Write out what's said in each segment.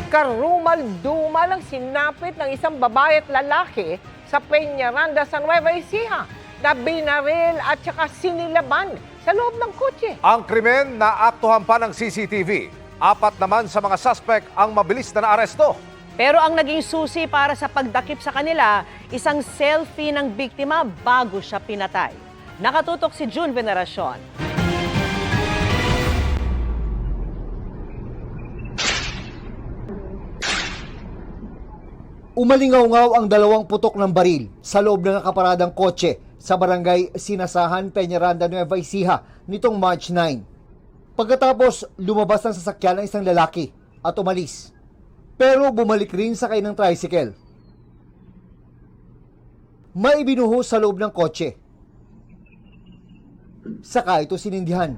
Karumal-dumal ang sinapit ng isang babae at lalaki sa Peñaranda sa Nueva Ecija na binaril at saka sinilaban sa loob ng kotse. Ang krimen na aktuhan pa ng CCTV. 4 naman sa mga suspect ang mabilis na naaresto. Pero ang naging susi para sa pagdakip sa kanila, isang selfie ng biktima bago siya pinatay. Nakatutok si June Veneracion. Umalingaw-ngaw ang 2 putok ng baril sa loob ng nakaparadang kotse sa barangay Sinasahan, Peñaranda, Nueva Ecija nitong March 9. Pagkatapos, lumabas ng sasakyan ng isang lalaki at umalis. Pero bumalik rin sakay ng tricycle. May ibinuhos sa loob ng kotse. Saka ito sinindihan.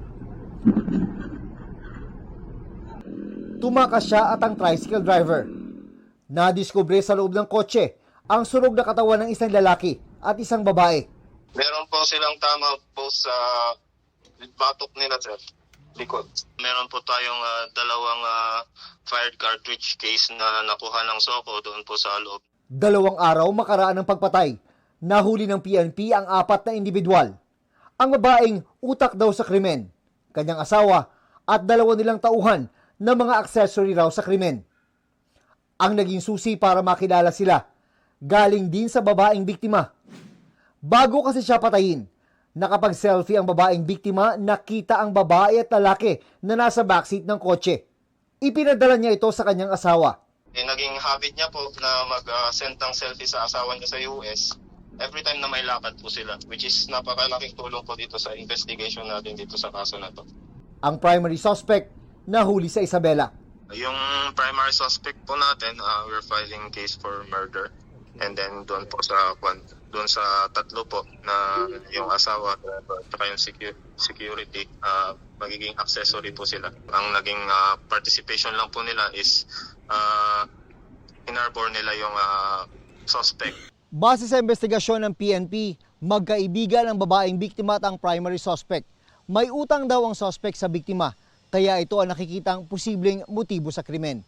Tumakas siya at ang tricycle driver. Nadiskubre sa loob ng kotse ang sunog na katawan ng isang lalaki at isang babae. Meron po silang tama po sa batok nila, sir. Likod. Meron po tayong dalawang fired cartridge case na nakuha ng Soko doon po sa loob. 2 araw makaraan ng pagpatay, nahuli ng PNP ang 4 na individual. Ang babaeng utak daw sa krimen, kanyang asawa at 2 nilang tauhan na mga accessory raw sa krimen. Ang naging susi para makilala sila, galing din sa babaeng biktima. Bago kasi siya patayin, nakapag-selfie ang babaeng biktima, nakita ang babae at lalaki na nasa backseat ng kotse. Ipinadala niya ito sa kanyang asawa. Naging habit niya po na mag-send ng selfie sa asawa niya sa US every time na may lakad po sila, which is napakalaking tulong po dito sa investigation natin dito sa kaso na to. Ang primary suspect nahuli sa Isabela. Yung primary suspect po natin, we're filing case for murder. And then doon po sa 3 po na yung asawa at yung security, magiging accessory po sila. Ang naging participation lang po nila is inarbor nila yung suspect. Base sa investigasyon ng PNP, magkaibigan ang babaeng biktima at ang primary suspect. May utang daw ang suspect sa biktima, kaya ito ang nakikitang posibleng motibo sa krimen.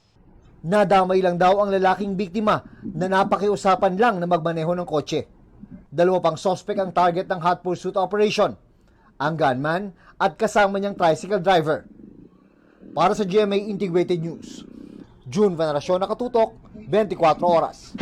Nadamay lang daw ang lalaking biktima na napakiusapan lang na magmaneho ng kotse. 2 pang suspect ang target ng hot pursuit operation, ang gunman at kasama niyang tricycle driver. Para sa GMA Integrated News, June Veneracion, Nakatutok, 24 Oras.